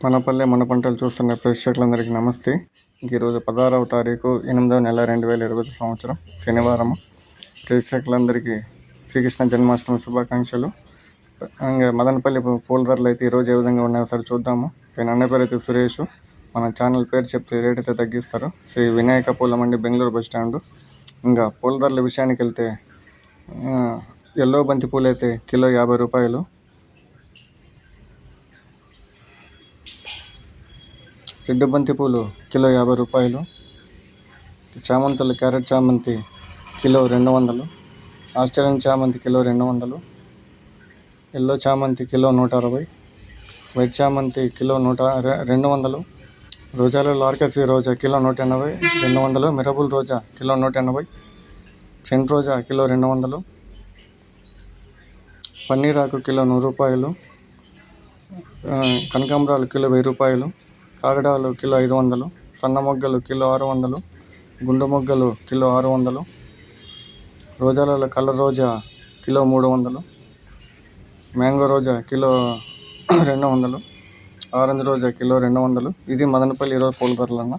మన పల్లె మన పంటలు చూస్తున్న ప్రేక్షకులందరికీ నమస్తే. ఈరోజు 16వ తారీఖు 8వ నెల 2020 సంవత్సరం శనివారం. ప్రేక్షకులందరికీ శ్రీకృష్ణ జన్మాష్టమి శుభాకాంక్షలు. ఇంకా మదనపల్లి పూల ధరలు అయితే ఈరోజు ఏ విధంగా ఉన్నాయో ఒకసారి చూద్దాము. నేను అన్న పేరు అయితే సురేష్. మన ఛానల్ పేరు చెప్తే రేట్ అయితే తగ్గిస్తారు. శ్రీ వినాయక పూల మండి, బెంగళూరు బస్ స్టాండ్. ఇంకా పూల ధరల విషయానికి వెళ్తే ఎల్లో బంతి పూలు అయితే కిలో 50 రూపాయలు. రెడ్ బంతి పూలు కిలో 50 రూపాయలు. చామంతులు, క్యారెట్ చామంతి కిలో 200. ఆస్ట్రేలియన్ చామంతి కిలో 200. ఎల్లో చామంతి కిలో 160. వైట్ చామంతి కిలో 200. రోజాలలో ఆర్కసీ రోజా కిలో 180, 200. మిరబుల్ రోజా కిలో 180. సెంట్ రోజా కిలో 200. పన్నీరాకు కిలో 100 రూపాయలు. కనకాంబరాలు కిలో 1000 రూపాయలు. కాగడాలు కిలో 500. సన్న మొగ్గలు కిలో 600. గుండు మొగ్గలు కిలో 600. రోజాలలో కలర్ రోజా కిలో 300. మ్యాంగో రోజా కిలో 200. ఆరెంజ్ రోజా కిలో 200. ఇది మదనపల్లి ఈరోజు పూల ధరలన్న.